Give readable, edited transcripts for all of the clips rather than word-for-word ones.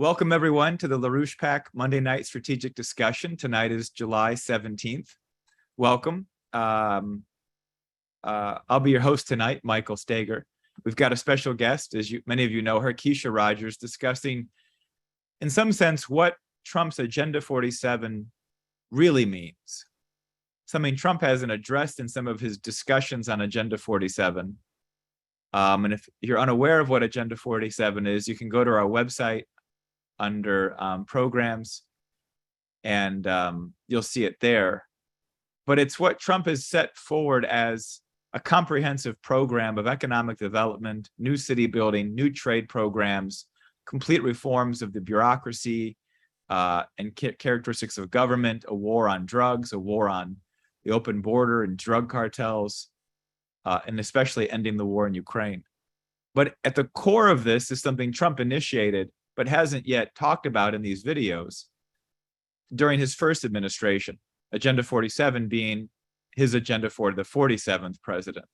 Welcome, everyone, to the LaRouche Pack Monday night strategic discussion. Tonight is July 17th. Welcome. I'll be your host tonight, Michael Stager. We've got a special guest, as many of you know her, Keisha Rogers, discussing, in some sense, what Trump's Agenda 47 really means. Something Trump hasn't addressed in some of his discussions on Agenda 47. And if you're unaware of what Agenda 47 is, you can go to our website under programs, and you'll see it there. But it's what Trump has set forward as a comprehensive program of economic development, new city building, new trade programs, complete reforms of the bureaucracy and characteristics of government, a war on drugs, a war on the open border and drug cartels, and especially ending the war in Ukraine. But at the core of this is something Trump initiated but hasn't yet talked about in these videos during his first administration, Agenda 47 being his agenda for the 47th president.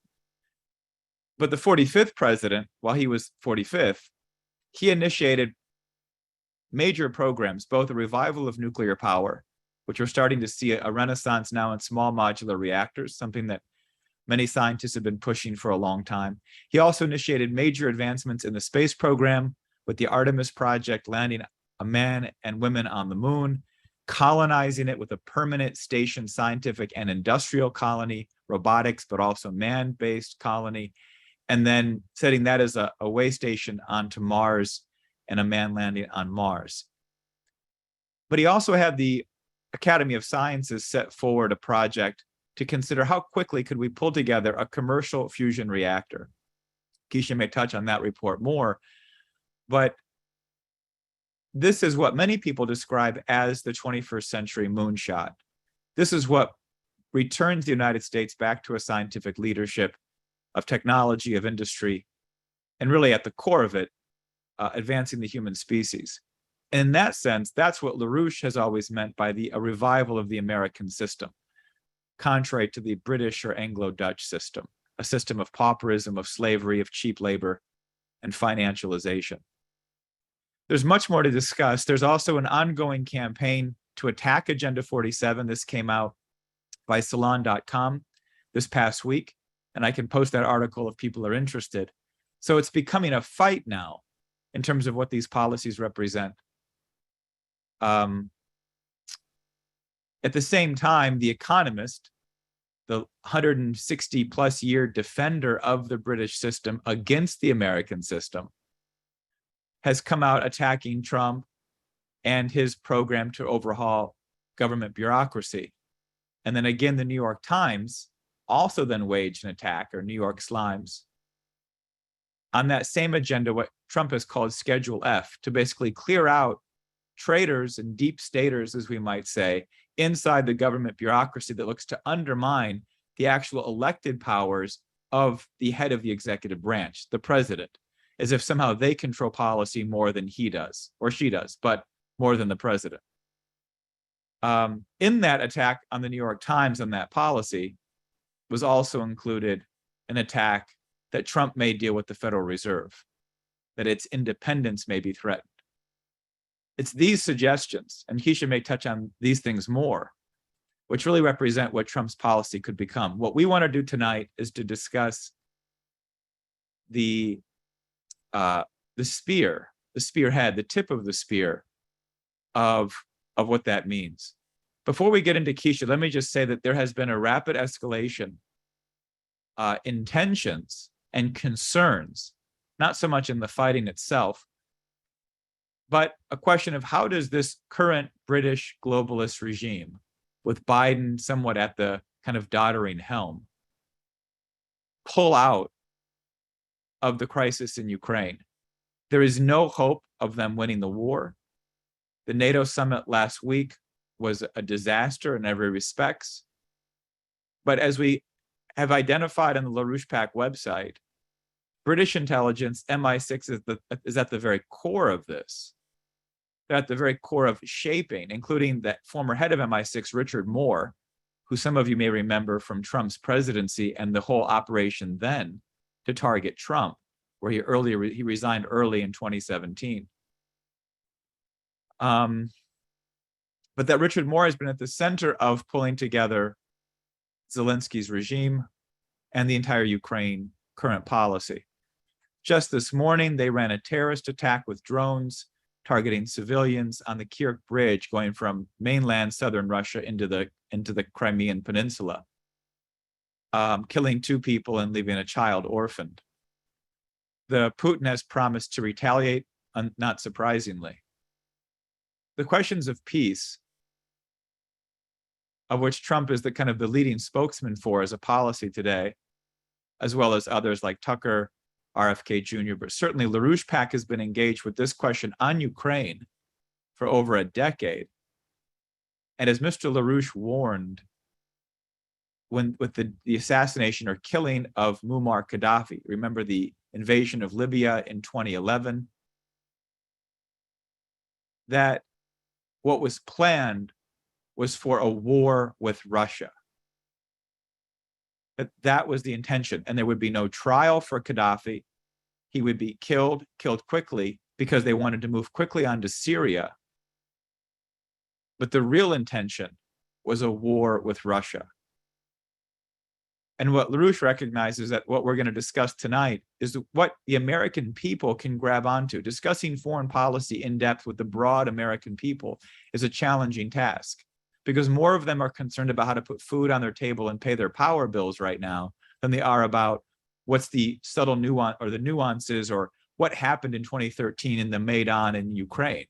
But the 45th president, while he was 45th, he initiated major programs, both a revival of nuclear power, which we're starting to see a renaissance now in small modular reactors, something that many scientists have been pushing for a long time. He also initiated major advancements in the space program, with the Artemis project landing a man and women on the moon, colonizing it with a permanent station scientific and industrial colony, robotics, but also man-based colony, and then setting that as a way station onto Mars and a man landing on Mars. But he also had the Academy of Sciences set forward a project to consider how quickly could we pull together a commercial fusion reactor. Keisha may touch on that report more, but this is what many people describe as the 21st century moonshot. This is what returns the United States back to a scientific leadership of technology, of industry, and really at the core of it, advancing the human species. And in that sense, that's what LaRouche has always meant by a revival of the American system, contrary to the British or Anglo-Dutch system, a system of pauperism, of slavery, of cheap labor, and financialization. There's much more to discuss. There's also an ongoing campaign to attack Agenda 47. This came out by Salon.com this past week, and I can post that article if people are interested. So it's becoming a fight now in terms of what these policies represent. At the same time, The Economist, the 160 plus year defender of the British system against the American system, has come out attacking Trump and his program to overhaul government bureaucracy. And then again, the New York Times also then waged an attack, or New York Slimes, on that same agenda, what Trump has called Schedule F, to basically clear out traitors and deep staters, as we might say, inside the government bureaucracy that looks to undermine the actual elected powers of the head of the executive branch, the president, as if somehow they control policy more than he does, or she does, but more than the president. In that attack on the New York Times on that policy was also included an attack that Trump may deal with the Federal Reserve, that its independence may be threatened. It's these suggestions, and Keisha may touch on these things more, which really represent what Trump's policy could become. What we want to do tonight is to discuss the spearhead, the tip of the spear of what that means. Before we get into Keisha, let me just say that there has been a rapid escalation in tensions and concerns, not so much in the fighting itself, but a question of how does this current British globalist regime, with Biden somewhat at the kind of doddering helm, pull out of the crisis in Ukraine. There is no hope of them winning the war. The NATO summit last week was a disaster in every respects. But as we have identified on the LaRouche Pack website, British intelligence, MI6, is at the very core of this. They're at the very core of shaping, including that former head of MI6, Richard Moore, who some of you may remember from Trump's presidency and the whole operation then to target Trump, where he resigned early in 2017. But that Richard Moore has been at the center of pulling together Zelensky's regime and the entire Ukraine current policy. Just this morning, they ran a terrorist attack with drones targeting civilians on the Kyiv Bridge going from mainland southern Russia into the Crimean Peninsula, killing 2 people and leaving a child orphaned. Putin has promised to retaliate, not surprisingly. The questions of peace, of which Trump is the leading spokesman for as a policy today, as well as others like Tucker, RFK Jr., but certainly LaRouche PAC has been engaged with this question on Ukraine for over a decade. And as Mr. LaRouche warned, with the assassination or killing of Muammar Gaddafi, remember the invasion of Libya in 2011, that what was planned was for a war with Russia. That was the intention, and there would be no trial for Gaddafi. He would be killed quickly, because they wanted to move quickly onto Syria. But the real intention was a war with Russia. And what LaRouche recognizes, that what we're going to discuss tonight is what the American people can grab onto. Discussing foreign policy in depth with the broad American people is a challenging task, because more of them are concerned about how to put food on their table and pay their power bills right now than they are about what's the subtle nuance or the nuances or what happened in 2013 in the Maidan in Ukraine.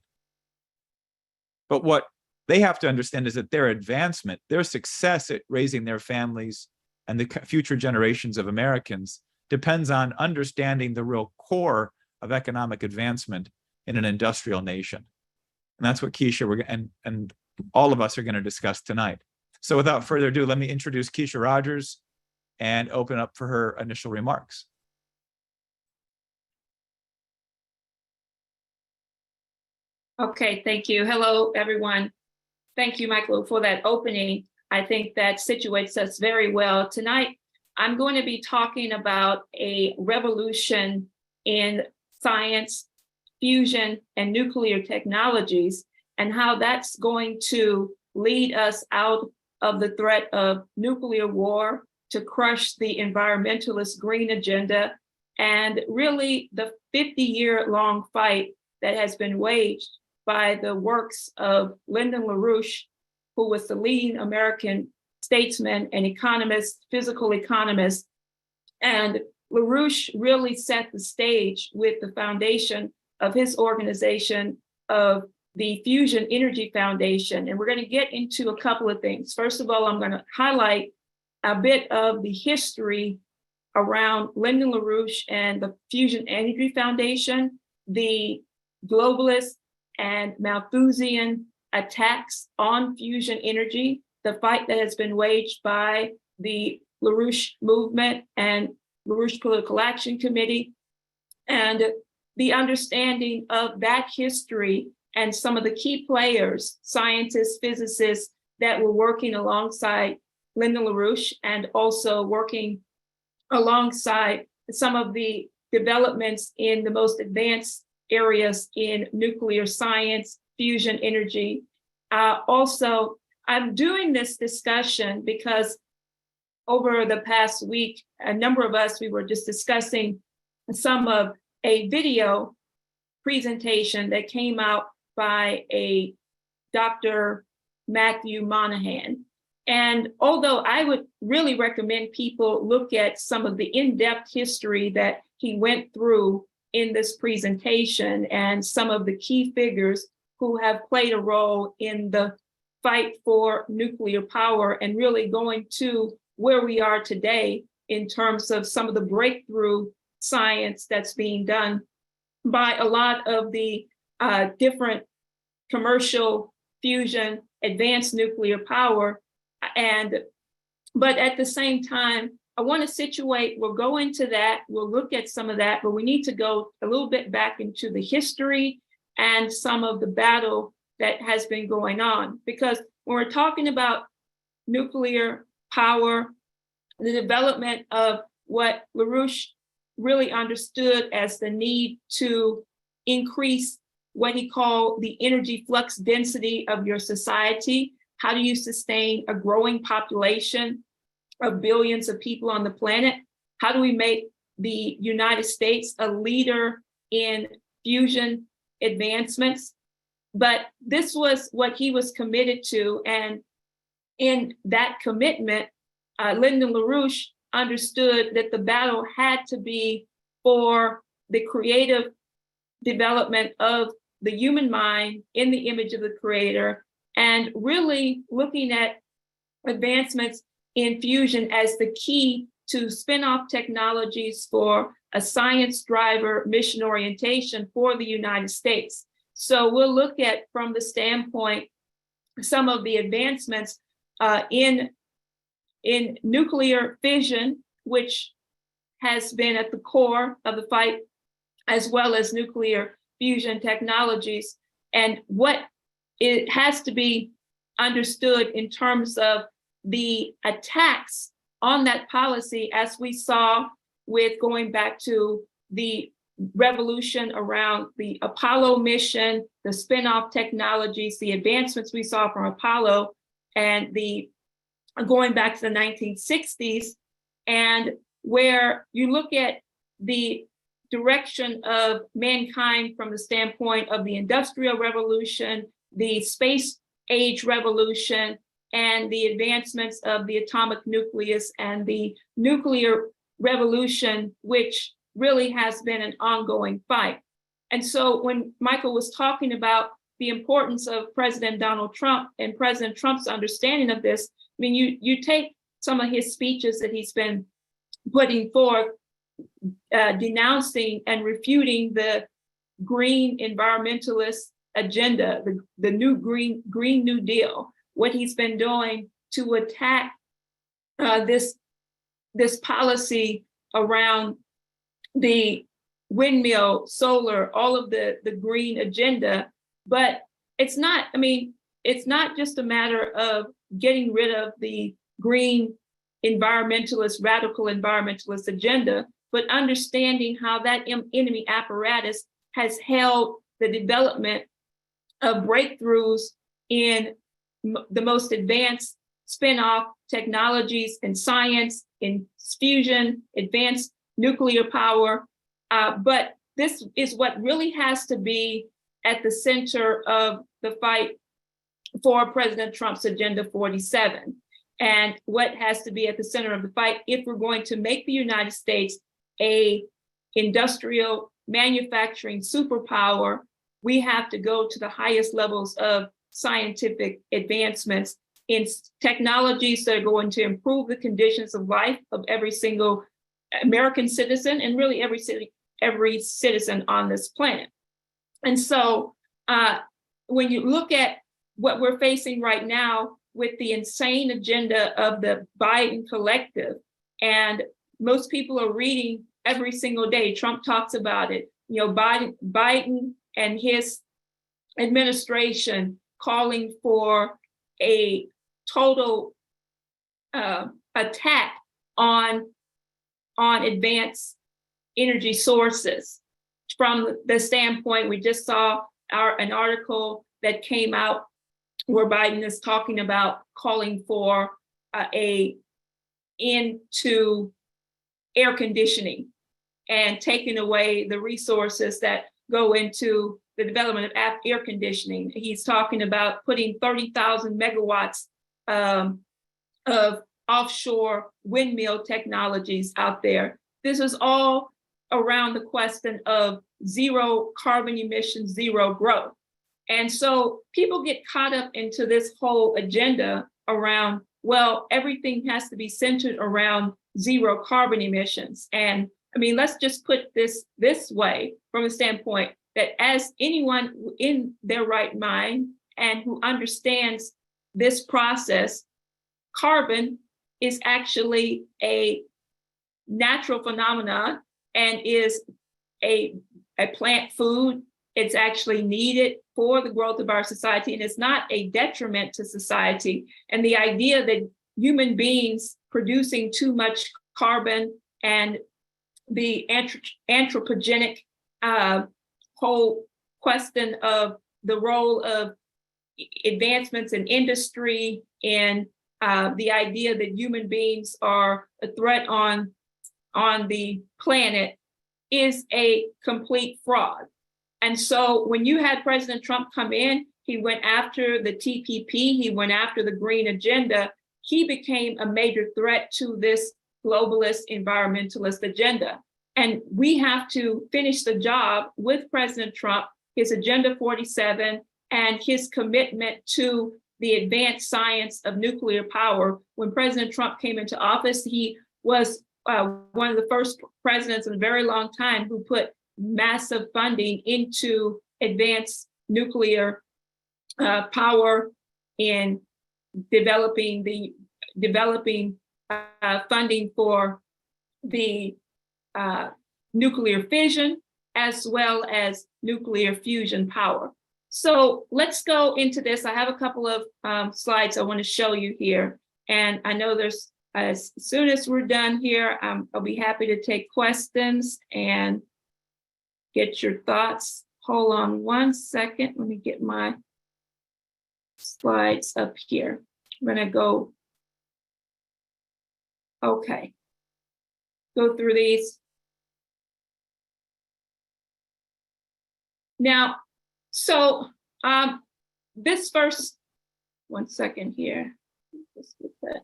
But what they have to understand is that their advancement, their success at raising their families and the future generations of Americans depends on understanding the real core of economic advancement in an industrial nation. And that's what Keisha and all of us are going to discuss tonight. So without further ado, let me introduce Keisha Rogers and open up for her initial remarks. Okay, thank you. Hello, everyone. Thank you, Michael, for that opening. I think that situates us very well. Tonight, I'm going to be talking about a revolution in science, fusion, and nuclear technologies, and how that's going to lead us out of the threat of nuclear war, to crush the environmentalist green agenda, and really the 50-year-long fight that has been waged by the works of Lyndon LaRouche, who was the leading American statesman and economist, physical economist. And LaRouche really set the stage with the foundation of his organization of the Fusion Energy Foundation. And we're going to get into a couple of things. First of all, I'm going to highlight a bit of the history around Lyndon LaRouche and the Fusion Energy Foundation, the globalist and Malthusian attacks on fusion energy, the fight that has been waged by the LaRouche movement and LaRouche Political Action Committee, and the understanding of that history and some of the key players, scientists, physicists that were working alongside Lyndon LaRouche, and also working alongside some of the developments in the most advanced areas in nuclear science, fusion energy. Also, I'm doing this discussion because over the past week, a number of us, we were just discussing some of a video presentation that came out by a Dr. Matthew Monahan. And although I would really recommend people look at some of the in-depth history that he went through in this presentation and some of the key figures who have played a role in the fight for nuclear power and really going to where we are today in terms of some of the breakthrough science that's being done by a lot of the different commercial fusion, advanced nuclear power. But at the same time, I want to situate, we'll go into that, we'll look at some of that, but we need to go a little bit back into the history and some of the battle that has been going on. Because when we're talking about nuclear power, the development of what LaRouche really understood as the need to increase what he called the energy flux density of your society. How do you sustain a growing population of billions of people on the planet? How do we make the United States a leader in fusion advancements? But this was what he was committed to. And in that commitment, Lyndon LaRouche understood that the battle had to be for the creative development of the human mind in the image of the creator, and really looking at advancements in fusion as the key to spin-off technologies for a science driver mission orientation for the United States. So we'll look at, from the standpoint, some of the advancements in nuclear fission, which has been at the core of the fight, as well as nuclear fusion technologies, and what it has to be understood in terms of the attacks on that policy, as we saw with going back to the revolution around the Apollo mission, the spin-off technologies, the advancements we saw from Apollo, and the going back to the 1960s, and where you look at the direction of mankind from the standpoint of the Industrial Revolution, the space age revolution, and the advancements of the atomic nucleus and the nuclear revolution, which really has been an ongoing fight. And so when Michael was talking about the importance of President Donald Trump and President Trump's understanding of this, I mean, you take some of his speeches that he's been putting forth, denouncing and refuting the green environmentalist agenda, the new Green New Deal, what he's been doing to attack this policy around the windmill, solar, all of the green agenda. But it's not, I mean, it's not just a matter of getting rid of the green environmentalist, radical environmentalist agenda, but understanding how that enemy apparatus has held the development of breakthroughs in the most advanced spin-off technologies in science, in fusion, advanced nuclear power. But this is what really has to be at the center of the fight for President Trump's Agenda 47, and what has to be at the center of the fight if we're going to make the United States a industrial manufacturing superpower. We have to go to the highest levels of scientific advancements in technologies that are going to improve the conditions of life of every single American citizen, and really every citizen on this planet. And so when you look at what we're facing right now with the insane agenda of the Biden collective, and most people are reading every single day, Trump talks about it, you know, Biden and his administration calling for a total attack on advanced energy sources. From the standpoint, we just saw an article that came out where Biden is talking about calling for a end to air conditioning and taking away the resources that go into the development of air conditioning. He's talking about putting 30,000 megawatts of offshore windmill technologies out there. This is all around the question of zero carbon emissions, zero growth. And so people get caught up into this whole agenda around, well, everything has to be centered around zero carbon emissions. And I mean, let's just put this way, from a standpoint that as anyone in their right mind and who understands this process, carbon is actually a natural phenomenon and is a plant food. It's actually needed for the growth of our society, and it's not a detriment to society. And the idea that human beings producing too much carbon and the anthropogenic whole question of the role of advancements in industry and the idea that human beings are a threat on the planet is a complete fraud. And so when you had President Trump come in, he went after the TPP, he went after the green agenda. He became a major threat to this globalist environmentalist agenda. And we have to finish the job with President Trump, his Agenda 47, and his commitment to the advanced science of nuclear power. When President Trump came into office, he was one of the first presidents in a very long time who put massive funding into advanced nuclear power in developing funding for the nuclear fission as well as nuclear fusion power. So let's go into this. I have a couple of slides I want to show you here. And I know there's, as soon as we're done here, I'll be happy to take questions and get your thoughts. Hold on one second. Let me get my slides up here. I'm going to go, okay, go through these. Now, so this first, one second here. Let's get that.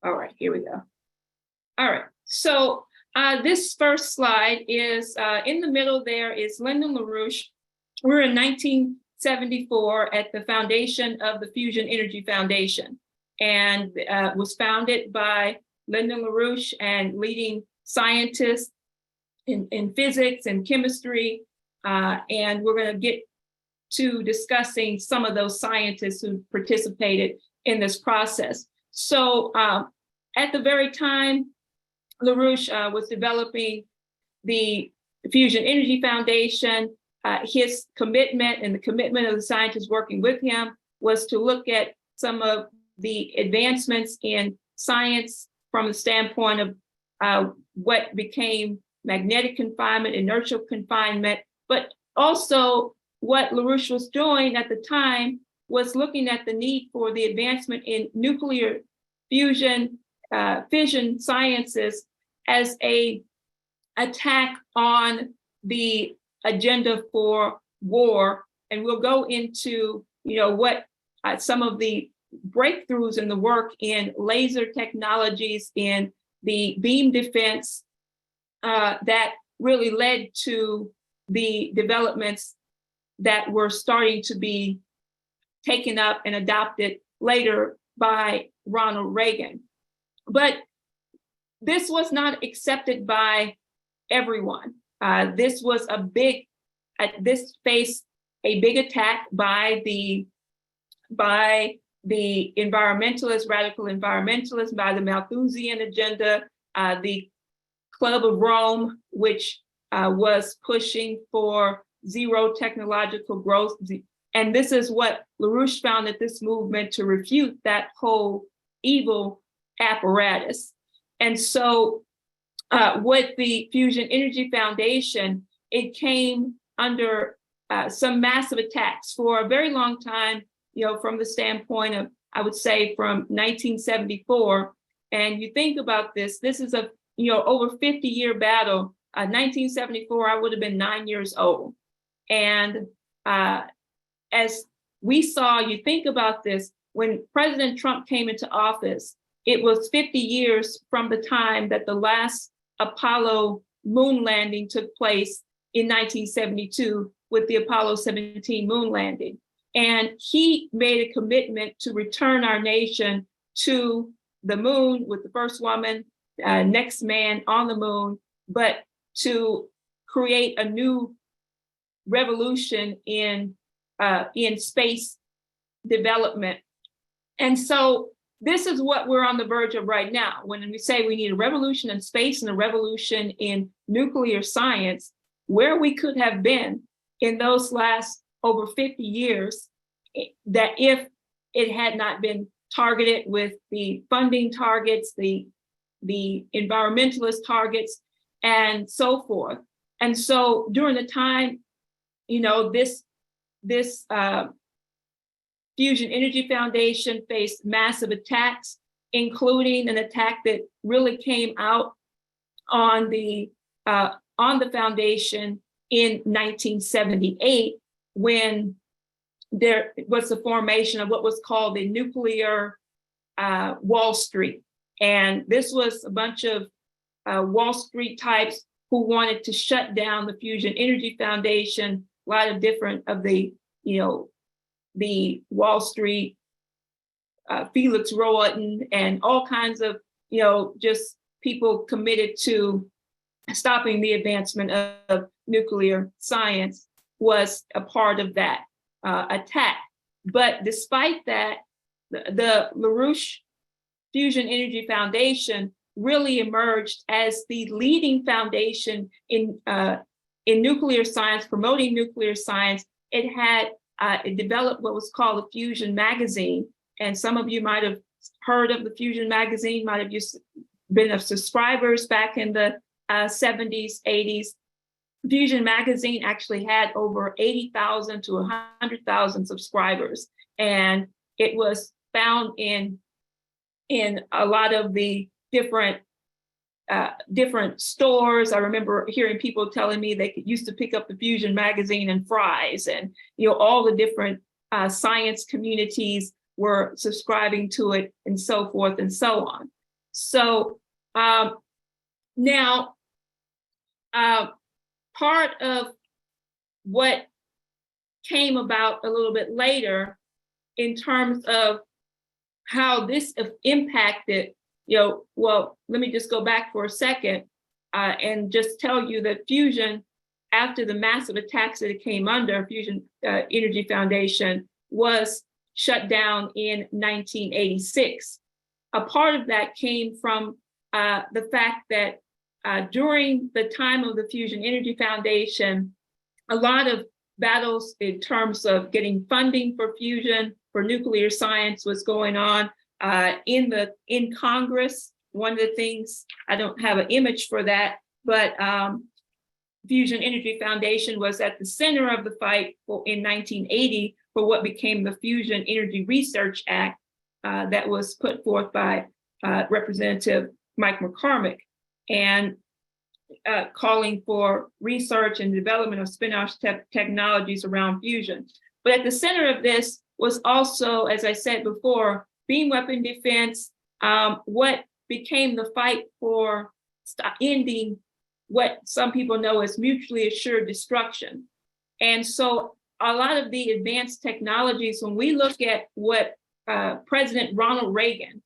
All right, here we go. All right, so this first slide is in the middle there is Lyndon LaRouche. We're in 1974 at the foundation of the Fusion Energy Foundation, and was founded by Lyndon LaRouche and leading scientists in physics and chemistry. And we're going to get to discussing some of those scientists who participated in this process. So at the very time LaRouche was developing the Fusion Energy Foundation, his commitment and the commitment of the scientists working with him was to look at some of the advancements in science from the standpoint of what became magnetic confinement, inertial confinement, but also what LaRouche was doing at the time was looking at the need for the advancement in nuclear fusion, fission sciences as a attack on the agenda for war. And we'll go into, what some of the breakthroughs in the work in laser technologies, in the beam defense that really led to the developments that were starting to be taken up and adopted later by Ronald Reagan. But this was not accepted by everyone. This was this faced a big attack by the environmentalists, radical environmentalists, by the Malthusian agenda, the Club of Rome, which was pushing for zero technological growth. And this is what LaRouche founded this movement to refute that whole evil apparatus. And so with the Fusion Energy Foundation, it came under some massive attacks for a very long time, from the standpoint of, I would say, from 1974. And you think about this is a, over 50-year battle. 1974, I would have been 9 years old. And as we saw, you think about this, when President Trump came into office, it was 50 years from the time that the last Apollo moon landing took place in 1972 with the Apollo 17 moon landing. And he made a commitment to return our nation to the moon with the first woman, next man on the moon, but to create a new revolution in space development. And so this is what we're on the verge of right now. When we say we need a revolution in space and a revolution in nuclear science, where we could have been in those last over 50 years, that if it had not been targeted with the funding targets, the environmentalist targets, and so forth. And so during the time, this Fusion Energy Foundation faced massive attacks, including an attack that really came out on the foundation in 1978, when there was the formation of what was called the nuclear Wall Street. And this was a bunch of Wall Street types who wanted to shut down the Fusion Energy Foundation, a lot of different of the Wall Street, Felix Rohatyn, and all kinds of, just people committed to stopping the advancement of nuclear science was a part of that attack. But despite that, the LaRouche Fusion Energy Foundation really emerged as the leading foundation in nuclear science, promoting nuclear science. It developed what was called a Fusion magazine. And some of you might have heard of the Fusion magazine, might have been subscribers back in the 70s, 80s. Fusion magazine actually had over 80,000 to 100,000 subscribers. And it was found in a lot of the different stores. I remember hearing people telling me they used to pick up the Fusion magazine in Fry's, and all the different science communities were subscribing to it, and so forth and so on. So now part of what came about a little bit later in terms of how this impacted, well, let me just go back for a second and just tell you that Fusion, after the massive attacks that it came under, Fusion Energy Foundation was shut down in 1986. A part of that came from the fact that during the time of the Fusion Energy Foundation, a lot of battles in terms of getting funding for fusion, for nuclear science was going on in Congress. One of the things, I don't have an image for that, but Fusion Energy Foundation was at the center of the fight in 1980 for what became the Fusion Energy Research Act that was put forth by Representative Mike McCormick, and calling for research and development of spin-off technologies around fusion. But at the center of this was also, as I said before, beam weapon defense, what became the fight for ending what some people know as mutually assured destruction. And so a lot of the advanced technologies, when we look at what President Ronald Reagan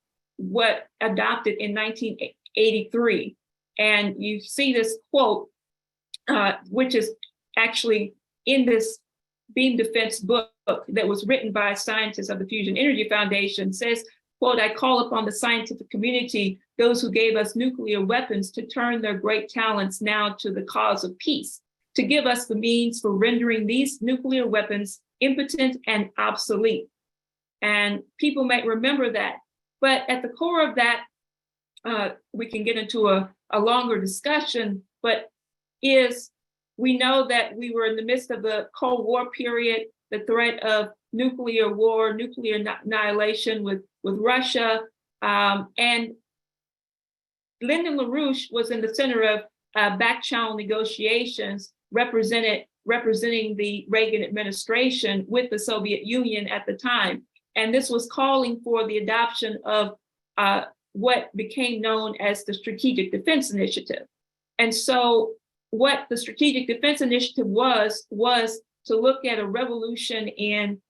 adopted in 1983, and you see this quote, which is actually in this beam defense book that was written by scientists of the Fusion Energy Foundation, says, quote, "I call upon the scientific community, those who gave us nuclear weapons, to turn their great talents now to the cause of peace, to give us the means for rendering these nuclear weapons impotent and obsolete." And people might remember that. But at the core of that, we can get into a longer discussion, but we know that we were in the midst of the Cold War period, the threat of nuclear war, nuclear annihilation with Russia. And Lyndon LaRouche was in the center of back channel negotiations, representing the Reagan administration with the Soviet Union at the time. And this was calling for the adoption of what became known as the Strategic Defense Initiative. And so what the Strategic Defense Initiative was to look at a revolution in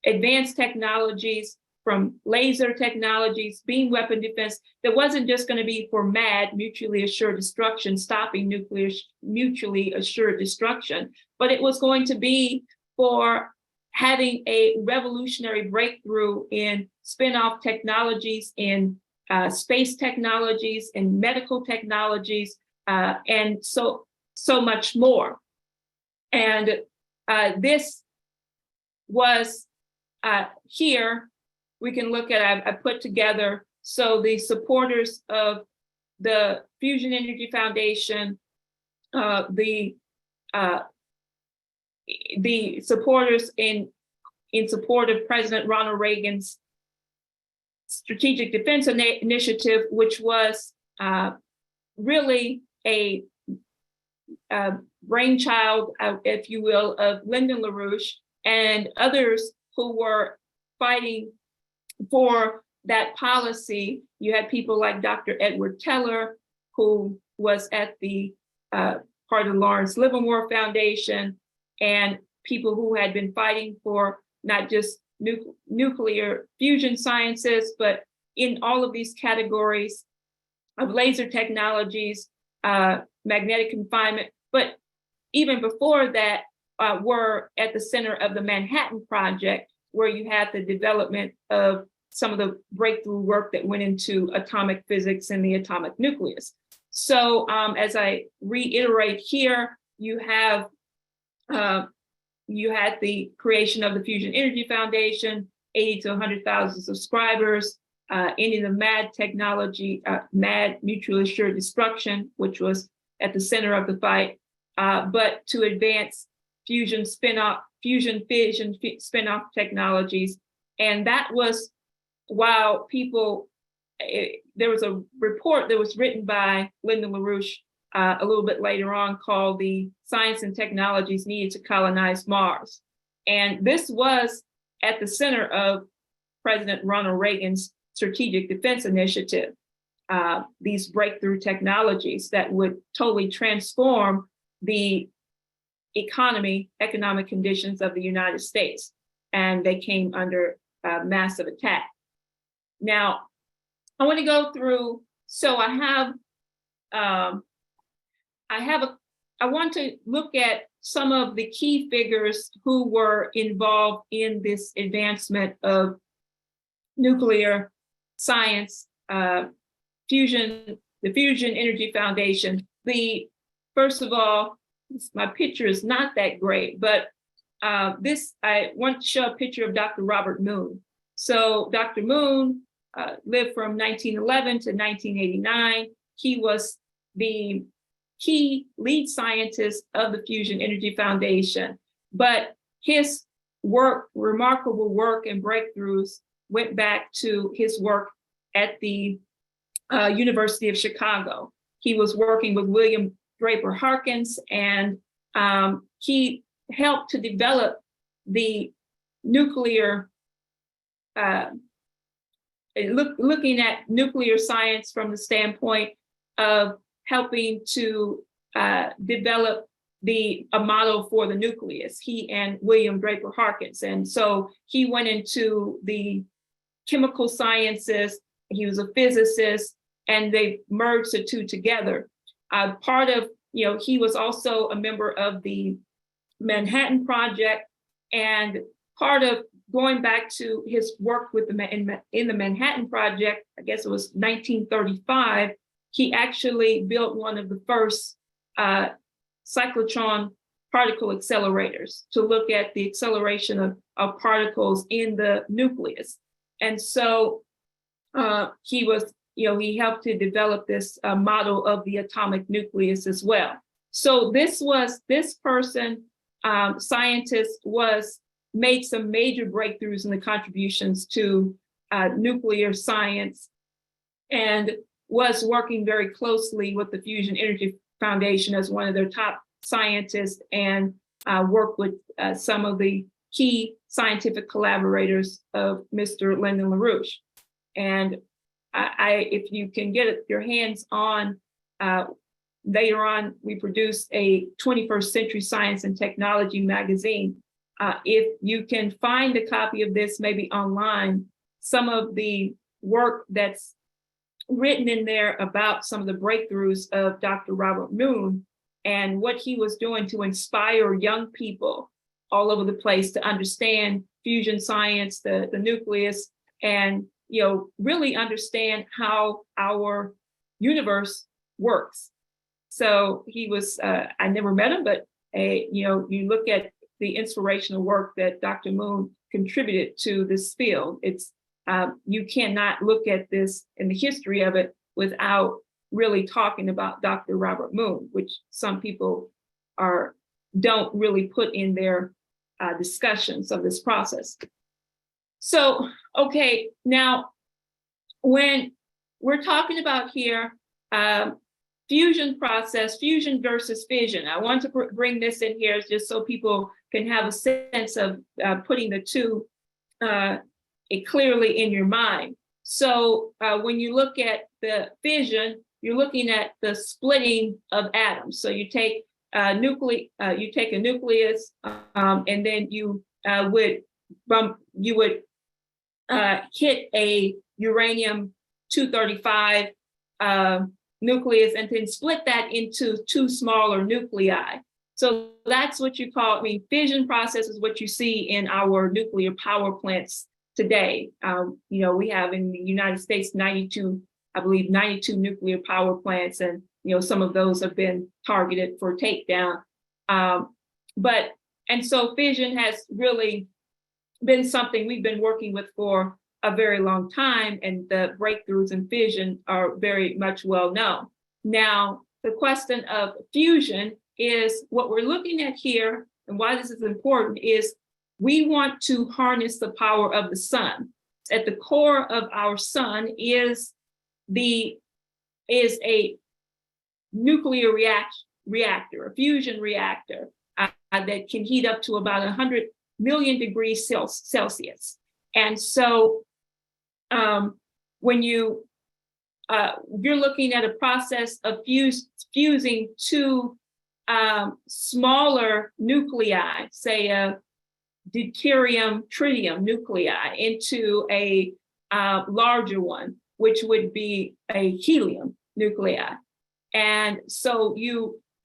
advanced technologies, from laser technologies, beam weapon defense, that wasn't just going to be for MAD, mutually assured destruction, stopping nuclear mutually assured destruction, but it was going to be for having a revolutionary breakthrough in spin-off technologies, in space technologies, in medical technologies, and so much more. And this was here we can look at, I put together, so the supporters of the Fusion Energy Foundation, the supporters in support of President Ronald Reagan's Strategic Defense Initiative, which was really a brainchild, if you will, of Lyndon LaRouche and others who were fighting for that policy. You had people like Dr. Edward Teller, who was at the part of the Lawrence Livermore Foundation, and people who had been fighting for not just nuclear fusion sciences, but in all of these categories of laser technologies, magnetic confinement, but even before that, were at the center of the Manhattan Project, where you had the development of some of the breakthrough work that went into atomic physics and the atomic nucleus. So as I reiterate here, you have you had the creation of the Fusion Energy Foundation, 80 to 100,000 subscribers, ending the MAD technology, MAD, mutually assured destruction, which was at the center of the fight, but to advance fusion spin-off technologies. And that was while people, there was a report that was written by Lyndon LaRouche a little bit later on called The Science and Technologies Needed to Colonize Mars. And this was at the center of President Ronald Reagan's Strategic Defense Initiative, these breakthrough technologies that would totally transform the economic conditions of the United States. And they came under massive attack. Now, I want to go through, so I want to look at some of the key figures who were involved in this advancement of nuclear science, the Fusion Energy Foundation. First of all, my picture is not that great, but I want to show a picture of Dr. Robert Moon. So Dr. Moon lived from 1911 to 1989. He was the key lead scientist of the Fusion Energy Foundation, but his work, remarkable work and breakthroughs went back to his work at the University of Chicago. He was working with William Draper Harkins, and he helped to develop the nuclear, looking at nuclear science from the standpoint of helping to develop a model for the nucleus, he and William Draper Harkins. And so he went into the chemical sciences, he was a physicist, and they merged the two together. He was also a member of the Manhattan Project, and part of going back to his work with in the Manhattan Project, I guess it was 1935, he actually built one of the first cyclotron particle accelerators to look at the acceleration of particles in the nucleus. And so he helped to develop this model of the atomic nucleus as well. So this person, scientist, made some major breakthroughs in the contributions to nuclear science, and was working very closely with the Fusion Energy Foundation as one of their top scientists, and worked with some of the key scientific collaborators of Mr. Lyndon LaRouche. And if you can get your hands on, later on, we produced a 21st Century Science and Technology magazine. If you can find a copy of this, maybe online, some of the work that's written in there about some of the breakthroughs of Dr. Robert Moon and what he was doing to inspire young people all over the place to understand fusion science, the nucleus, and really understand how our universe works. So he was, I never met him, but you look at the inspirational work that Dr. Moon contributed to this field. It's you cannot look at this in the history of it without really talking about Dr. Robert Moon, which some people don't really put in their discussions of this process. So, okay, now when we're talking about here, fusion process, fusion versus fission. I want to bring this in here just so people can have a sense of putting the two clearly in your mind. So when you look at the fission, you're looking at the splitting of atoms. So you take a nucleus, and then you would hit a uranium-235 nucleus and then split that into two smaller nuclei. So that's what you call, fission process is what you see in our nuclear power plants today. We have in the United States 92 nuclear power plants, and some of those have been targeted for takedown. And so fission has really been something we've been working with for a very long time, and the breakthroughs in fission are very much well known. Now, the question of fusion is what we're looking at here, and why this is important is we want to harness the power of the sun. At the core of our sun is a nuclear reactor, a fusion reactor that can heat up to about 100 million degrees Celsius. And so when you're looking at a process of fusing two smaller nuclei, say a deuterium-tritium nuclei, into a larger one, which would be a helium nuclei. And so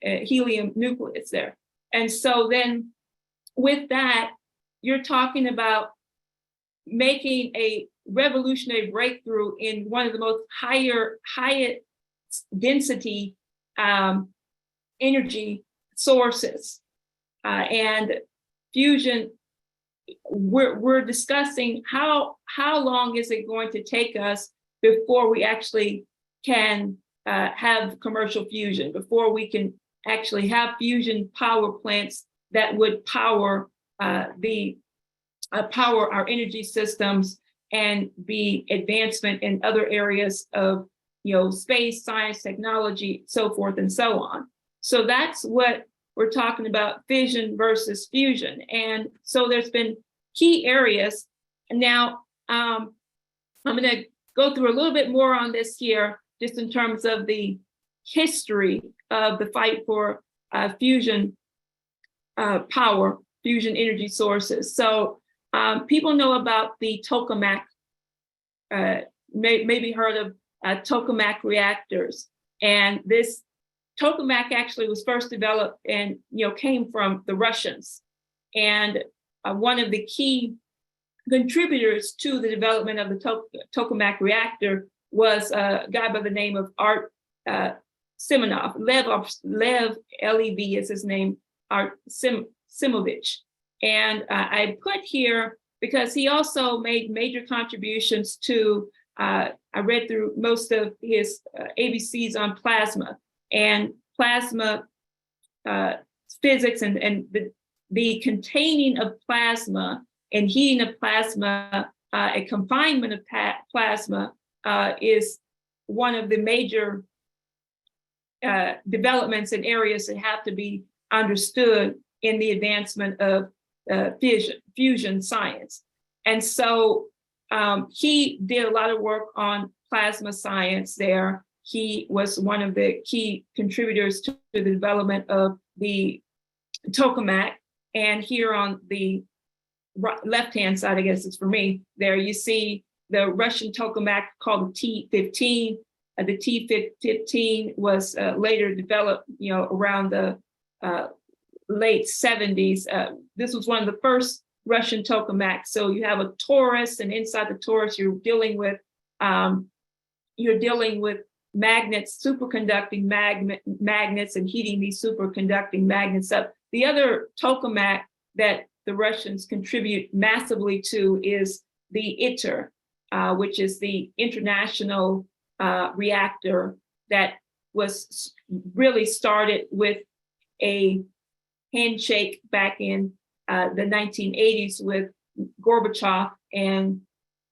helium nucleus there. And so then with that, you're talking about making a revolutionary breakthrough in one of the most highest density energy sources. And fusion, we're discussing how long is it going to take us before we actually can have commercial fusion, before we can actually have fusion power plants that would power our energy systems and be advancement in other areas of space, science, technology, so forth and so on. So that's what we're talking about, fission versus fusion. And so there's been key areas. Now, I'm going to go through a little bit more on this here, just in terms of the history of the fight for fusion power, fusion energy sources. So people know about the Tokamak, maybe heard of Tokamak reactors. And this Tokamak actually was first developed and came from the Russians. And one of the key contributors to the development of the Tokamak reactor was a guy by the name of Art Simonov. Lev, L-E-V is his name, Art Simovich. And I put here because he also made major contributions to, I read through most of his ABCs on plasma and plasma physics and the containing of plasma and heating of plasma, a confinement of plasma is one of the major developments and areas that have to be understood in the advancement of fusion science. And so he did a lot of work on plasma science there. He was one of the key contributors to the development of the Tokamak. And here on the left-hand side, I guess it's for me, there you see the Russian Tokamak called the T-15. The T-15 was later developed, around the late 70s. This was one of the first Russian tokamaks. So you have a torus, and inside the torus, you're dealing with magnets, superconducting magnets, and heating these superconducting magnets up. The other tokamak that the Russians contribute massively to is the ITER, which is the international reactor that was really started with a handshake back in the 1980s with Gorbachev and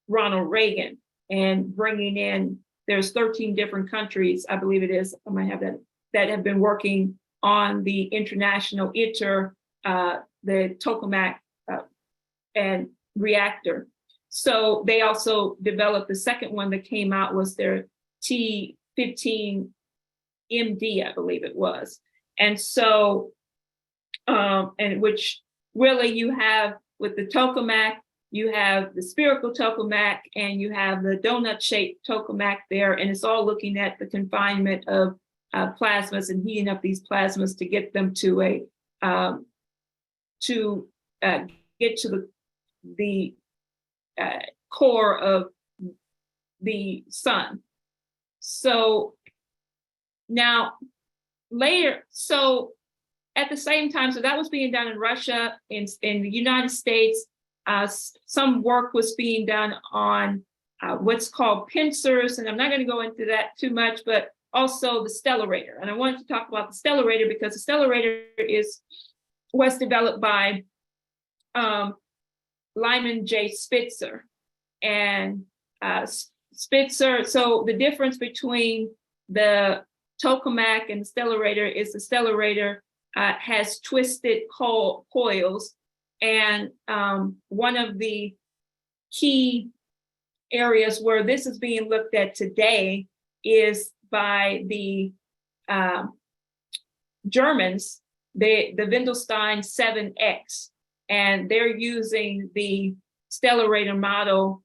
Ronald Reagan, and bringing in, there's 13 different countries, I believe it is, I might have that have been working on the international the Tokamak and reactor. So they also developed the second one that came out was their T-15MD, I believe it was. And so, and which really you have with the tokamak, you have the spherical tokamak and you have the donut-shaped tokamak there, and it's all looking at the confinement of plasmas and heating up these plasmas to get them to a get to the core of the sun. So now later, so at the same time, so that was being done in Russia, in the United States. Some work was being done on what's called pincers, and I'm not going to go into that too much, but also the Stellarator. And I wanted to talk about the Stellarator because the Stellarator was developed by Lyman J. Spitzer. And Spitzer, so the difference between the tokamak and the Stellarator is the Stellarator has twisted coils. And one of the key areas where this is being looked at today is by the Germans, the Wendelstein 7X, and they're using the Stellarator model,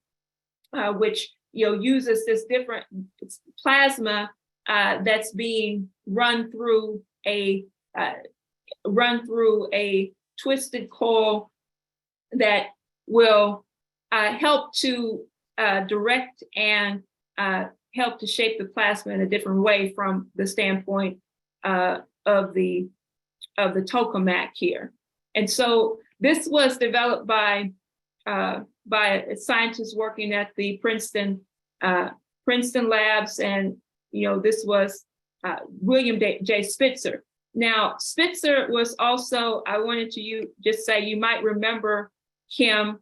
which uses this different plasma that's being run through a twisted coil that will help to direct and help to shape the plasma in a different way from the standpoint of the tokamak here. And so this was developed by scientists working at the Princeton labs, and this was William J. Spitzer. Now, Spitzer was also, I wanted to just say, you might remember him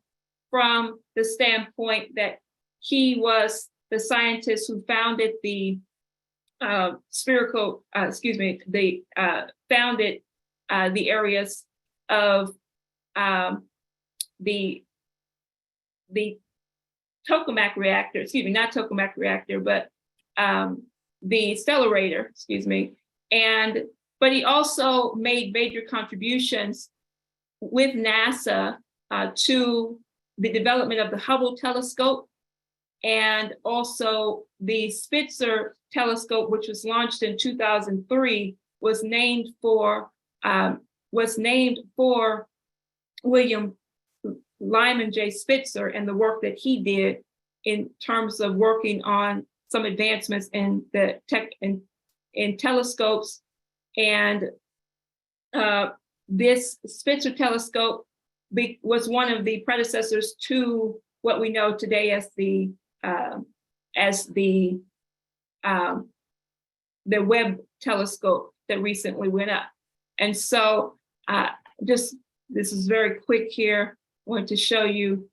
from the standpoint that he was the scientist who founded the founded the areas of the tokamak reactor, not tokamak reactor, but the Stellarator, but he also made major contributions with NASA to the development of the Hubble telescope, and also the Spitzer telescope, which was launched in 2003, was named for William Lyman J. Spitzer and the work that he did in terms of working on some advancements in the in telescopes. And this Spitzer telescope was one of the predecessors to what we know today as the Webb telescope that recently went up. And so this is very quick here. I want to show you.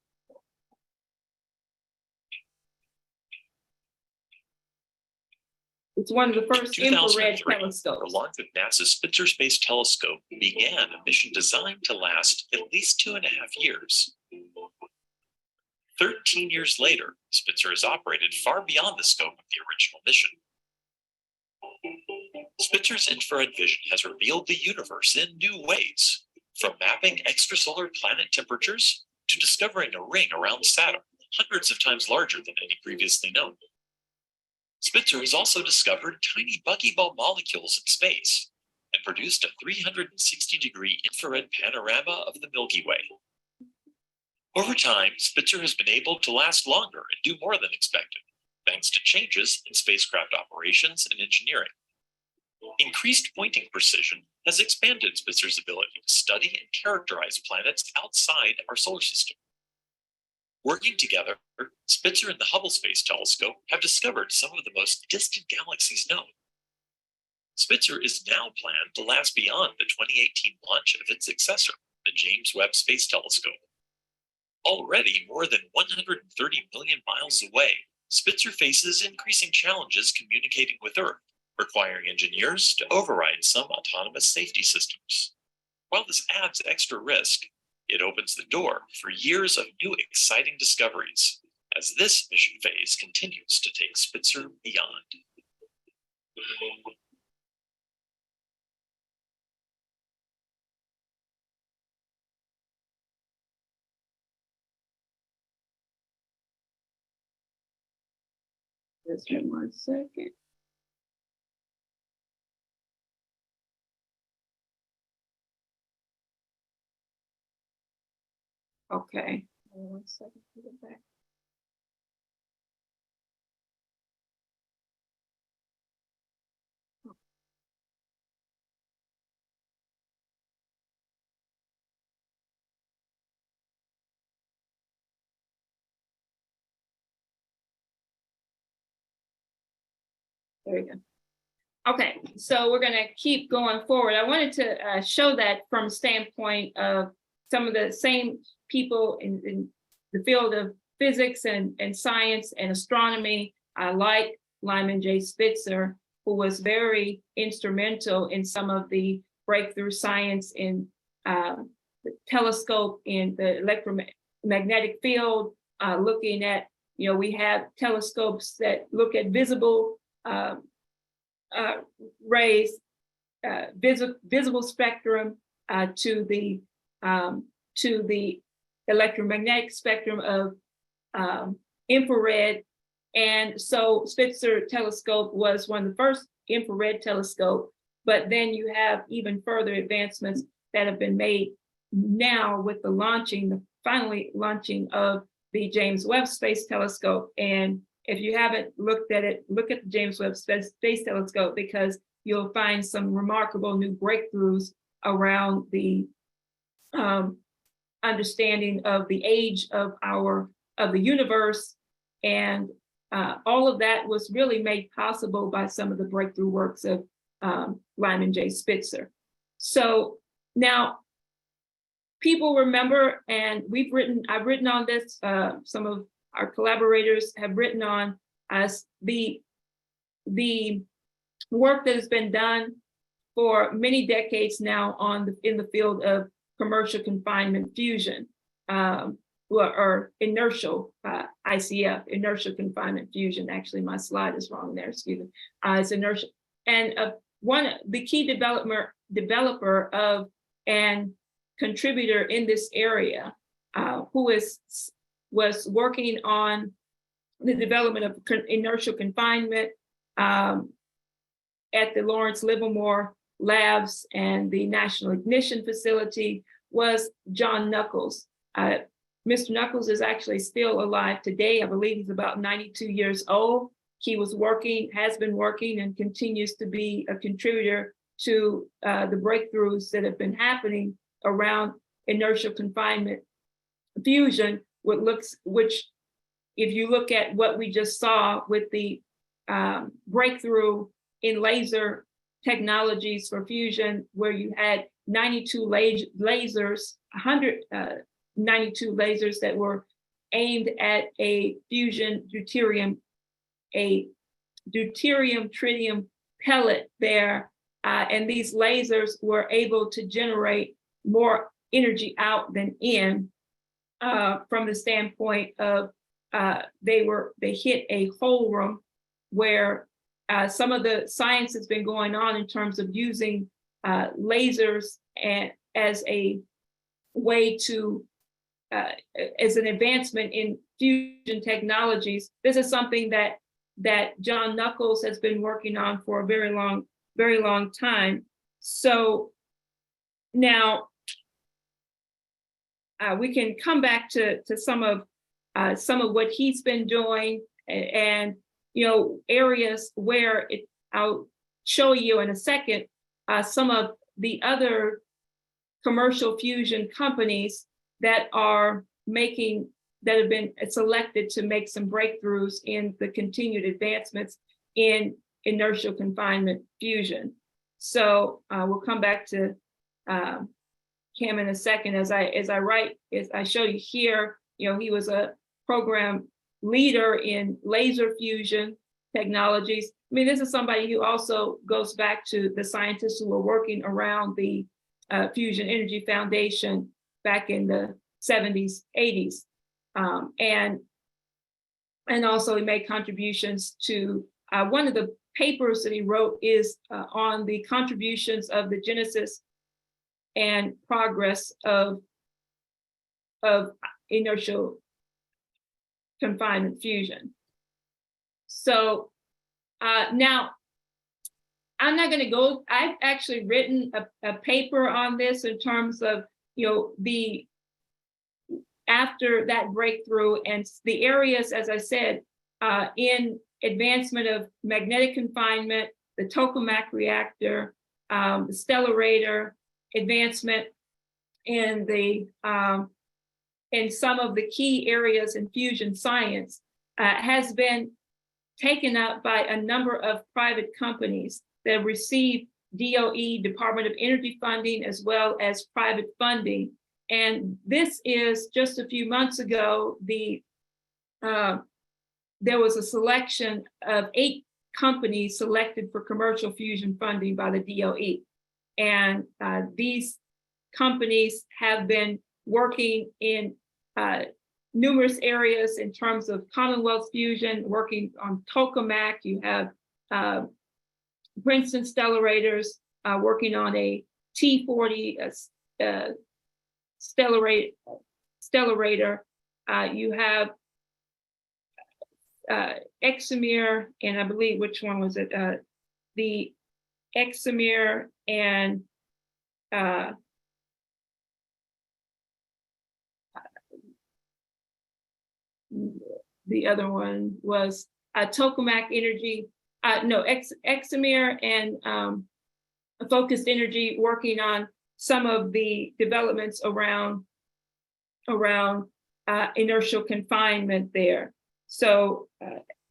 It's one of the first infrared telescopes. The launch of NASA's Spitzer Space Telescope began a mission designed to last at least 2.5 years. 13 years later, Spitzer has operated far beyond the scope of the original mission. Spitzer's infrared vision has revealed the universe in new ways, from mapping extrasolar planet temperatures to discovering a ring around Saturn, hundreds of times larger than any previously known. Spitzer has also discovered tiny buckyball molecules in space and produced a 360-degree infrared panorama of the Milky Way. Over time, Spitzer has been able to last longer and do more than expected, thanks to changes in spacecraft operations and engineering. Increased pointing precision has expanded Spitzer's ability to study and characterize planets outside our solar system. Working together, Spitzer and the Hubble Space Telescope have discovered some of the most distant galaxies known. Spitzer is now planned to last beyond the 2018 launch of its successor, the James Webb Space Telescope. Already more than 130 million miles away, Spitzer faces increasing challenges communicating with Earth, requiring engineers to override some autonomous safety systems. While this adds extra risk, it opens the door for years of new exciting discoveries as this mission phase continues to take Spitzer beyond. Just 1 second. Okay, 1 second to get back. There we go. Okay, so we're going to keep going forward. I wanted to show that from a standpoint of some of the same people in the field of physics and science and astronomy, like Lyman J. Spitzer, who was very instrumental in some of the breakthrough science in the telescope, in the electromagnetic field, looking at, we have telescopes that look at visible rays, visible spectrum to the electromagnetic spectrum of infrared. And so Spitzer telescope was one of the first infrared telescope, but then you have even further advancements that have been made now with the finally launching of the James Webb Space Telescope. And if you haven't looked at it, look at the James Webb Space Telescope, because you'll find some remarkable new breakthroughs around the understanding of the age of the universe. And all of that was really made possible by some of the breakthrough works of Lyman J. Spitzer. So now people remember, and I've written on this, some of our collaborators have written on as the work that has been done for many decades now in the field of commercial confinement fusion, or inertial ICF, inertial confinement fusion. Actually, my slide is wrong there, excuse me. It's inertial. And the key developer of and contributor in this area, who was working on the development of inertial confinement at the Lawrence Livermore Labs and the National Ignition Facility, was John Nuckolls. Mr. Nuckolls is actually still alive today. I believe he's about 92 years old. He has been working, and continues to be a contributor to the breakthroughs that have been happening around inertial confinement fusion, which if you look at what we just saw with the breakthrough in laser technologies for fusion, where you had 92 lasers, 192 lasers that were aimed at a fusion deuterium tritium pellet there. And these lasers were able to generate more energy out than in, from the standpoint of they hit a hole room where some of the science has been going on in terms of using lasers as a way to as an advancement in fusion technologies. This is something that John Nuckolls has been working on for a very long time. So now we can come back to some of what he's been doing, and areas where I'll show you in a second some of the other commercial fusion companies that are making that have been selected to make some breakthroughs in the continued advancements in inertial confinement fusion. So we'll come back to Cam in a second. As I show you here, he was a program leader in laser fusion technologies. I mean, this is somebody who also goes back to the scientists who were working around the Fusion Energy Foundation back in the 70s, 80s. And also he made contributions to one of the papers that he wrote is on the contributions of the genesis and progress of inertial confinement fusion. So now I'm not going to go, I've actually written a paper on this in terms of, after that breakthrough and the areas, as I said, in advancement of magnetic confinement, the Tokamak reactor, the Stellarator advancement in some of the key areas in fusion science has been taken up by a number of private companies that receive DOE, Department of Energy funding, as well as private funding. And this is just a few months ago, there was a selection of 8 companies selected for commercial fusion funding by the DOE. And these companies have been working in numerous areas in terms of Commonwealth fusion, working on Tokamak. You have Princeton Stellarators working on a T40 Stellarator. You have Eximir, and I believe, which one was it? The Eximir and the other one was Tokamak Energy. Eximir and Focused Energy working on some of the developments around inertial confinement there. So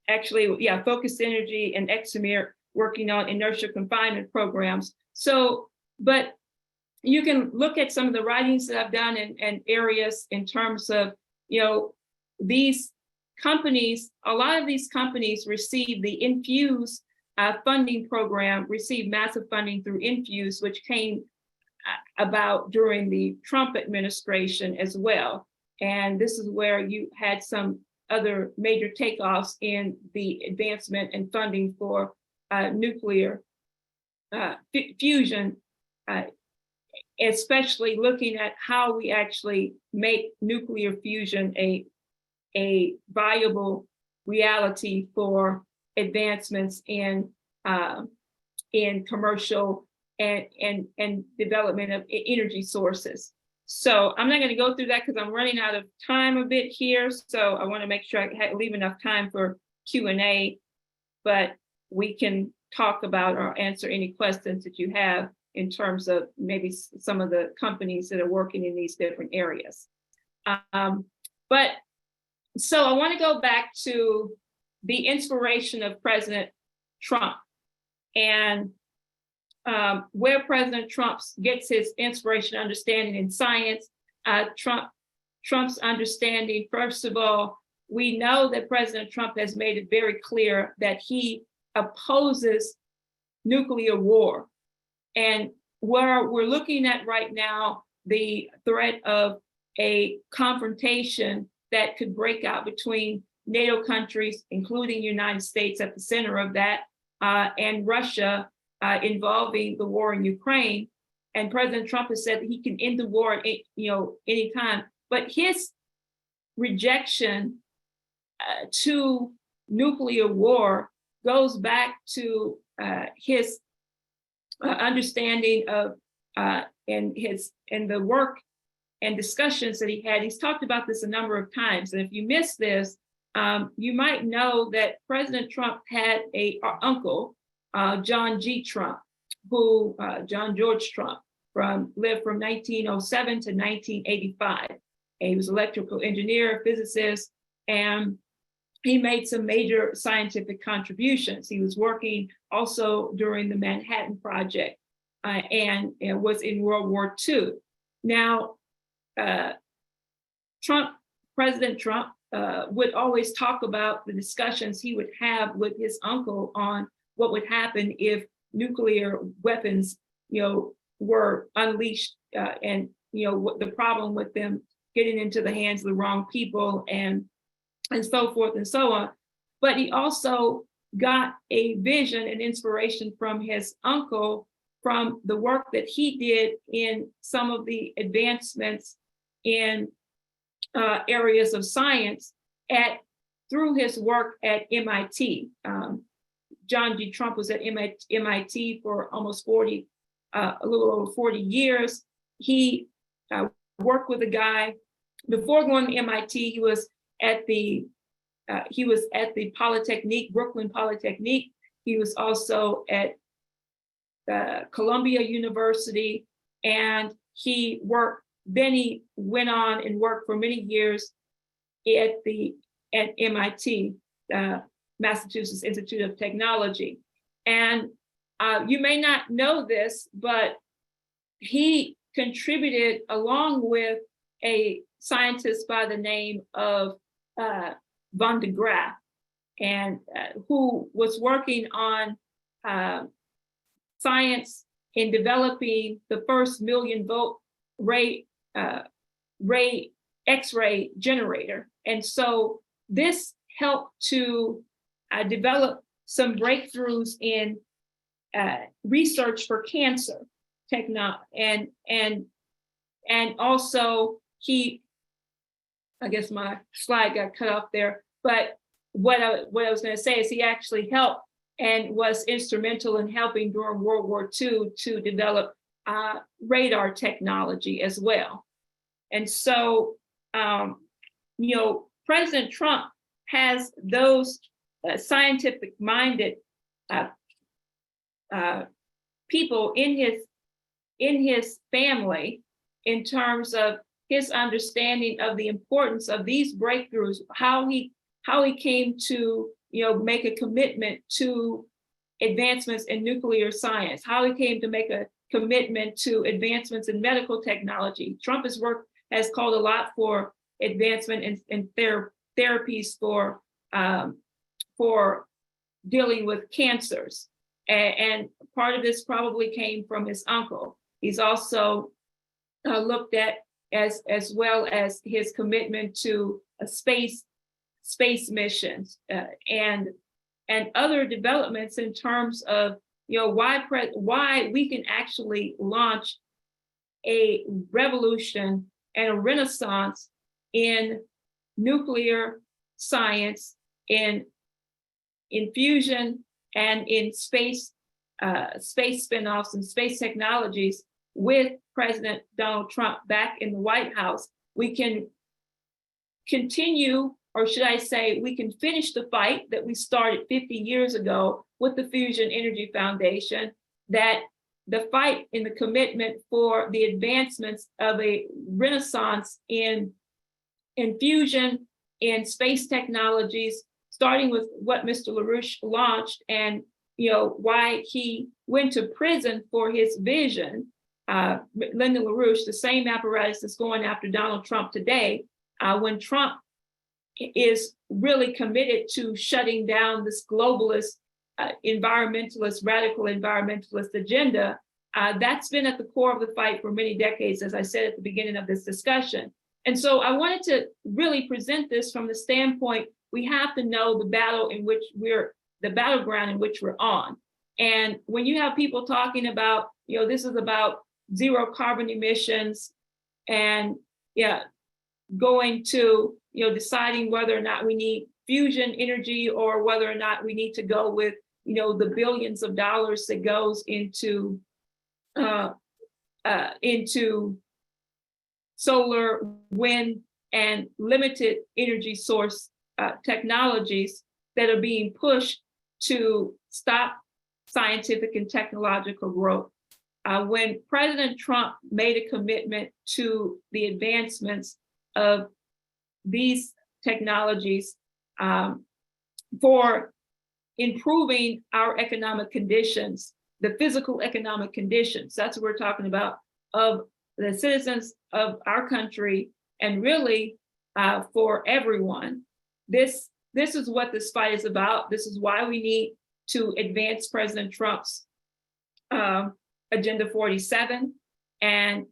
actually, yeah, Focused Energy and Eximir working on inertial confinement programs. So, but you can look at some of the writings that I've done and areas in terms of, these companies, a lot of these companies receive the Infuse funding program, received massive funding through Infuse, which came about during the Trump administration as well. And this is where you had some other major takeoffs in the advancement and funding for nuclear fusion, especially looking at how we actually make nuclear fusion a viable reality for advancements in commercial and development of energy sources. So I'm not going to go through that because I'm running out of time a bit here. So I want to make sure I leave enough time for Q&A, but we can talk about or answer any questions that you have in terms of maybe some of the companies that are working in these different areas. But so I want to go back to the inspiration of President Trump and where President Trump gets his inspiration, understanding in science. Trump's understanding, first of all, we know that President Trump has made it very clear that he opposes nuclear war. And where we're looking at right now, the threat of a confrontation that could break out between NATO countries, including the United States at the center of that, and Russia, involving the war in Ukraine. And President Trump has said that he can end the war at anytime. But his rejection to nuclear war goes back to his understanding of and the work and discussions that he had. He's talked about this a number of times. And if you missed this, you might know that President Trump had an uncle, John G. Trump, John George Trump, lived from 1907 to 1985. He was electrical engineer, physicist, and he made some major scientific contributions. He was working also during the Manhattan Project and was in World War II. Now, President Trump would always talk about the discussions he would have with his uncle on what would happen if nuclear weapons, were unleashed, and what the problem with them getting into the hands of the wrong people and so forth and so on. But he also got a vision and inspiration from his uncle, from the work that he did in some of the advancements in areas of science through his work at MIT. John G. Trump was at MIT for almost a little over 40 years. He worked with a guy. Before going to MIT, he was at the Polytechnique, Brooklyn Polytechnique. He was also at Columbia University, and he went on and worked for many years at MIT, Massachusetts Institute of Technology. And you may not know this, but he contributed, along with a scientist by the name of Van de Graaff, and who was working on science in developing the first 1 million volt X-ray generator. And so this helped to develop some breakthroughs in research for cancer technology, and also I guess my slide got cut off there, but what I was going to say is he actually helped and was instrumental in helping during World War II to develop radar technology as well. And so, President Trump has those scientific-minded people in his family in terms of his understanding of the importance of these breakthroughs, how he came to make a commitment to advancements in nuclear science, how he came to make a commitment to advancements in medical technology. Trump has called a lot for advancement in therapies for dealing with cancers. And part of this probably came from his uncle. He's also looked at as well as his commitment to space missions and other developments in terms of why we can actually launch a revolution and a renaissance in nuclear science, in fusion, and in space spinoffs and space technologies with President Donald Trump back in the White House. We can continue, or should I say, we can finish the fight that we started 50 years ago with the Fusion Energy Foundation, that the fight and the commitment for the advancements of a renaissance in fusion, in space technologies, starting with what Mr. LaRouche launched and why he went to prison for his vision. Lyndon LaRouche, the same apparatus that's going after Donald Trump today, when Trump is really committed to shutting down this globalist, radical environmentalist agenda, that's been at the core of the fight for many decades, as I said at the beginning of this discussion. And so I wanted to really present this from the standpoint, we have to know the battleground in which we're on. And when you have people talking about, this is about zero carbon emissions and going to, deciding whether or not we need fusion energy or whether or not we need to go with, the billions of dollars that goes into solar, wind, and limited energy source technologies that are being pushed to stop scientific and technological growth. When President Trump made a commitment to the advancements of these technologies for improving our economic conditions, the physical economic conditions. That's what we're talking about, of the citizens of our country, and really for everyone. This is what this fight is about. This is why we need to advance President Trump's Agenda 47 and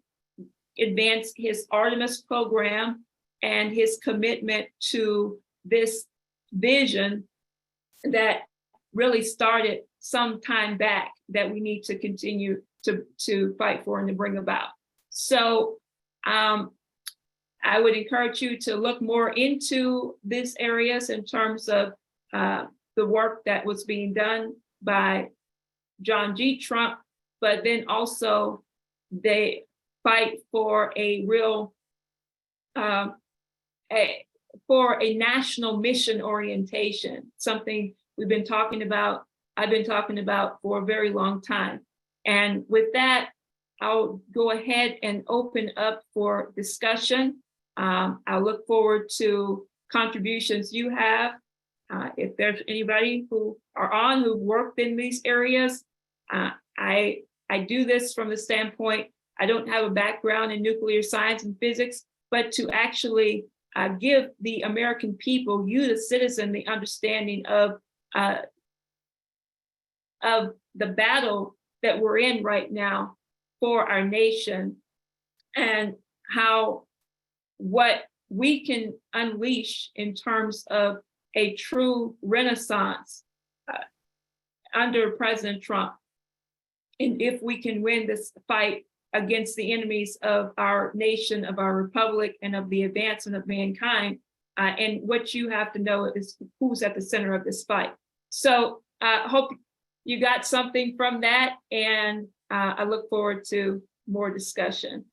advance his Artemis program and his commitment to this vision that really started some time back, that we need to continue to fight for and to bring about. So I would encourage you to look more into these areas in terms of the work that was being done by John G. Trump, but then also they fight for a real, for a national mission orientation, something we've been talking about, I've been talking about for a very long time. And with that, I'll go ahead and open up for discussion. I'll look forward to contributions you have. If there's anybody who are on who've worked in these areas, I do this from the standpoint, I don't have a background in nuclear science and physics, but to actually give the American people, you the citizen, the understanding of the battle that we're in right now for our nation, and how what we can unleash in terms of a true renaissance under President Trump. And if we can win this fight against the enemies of our nation, of our republic, and of the advancement of mankind, and what you have to know is who's at the center of this fight. So I hope you got something from that, and I look forward to more discussion.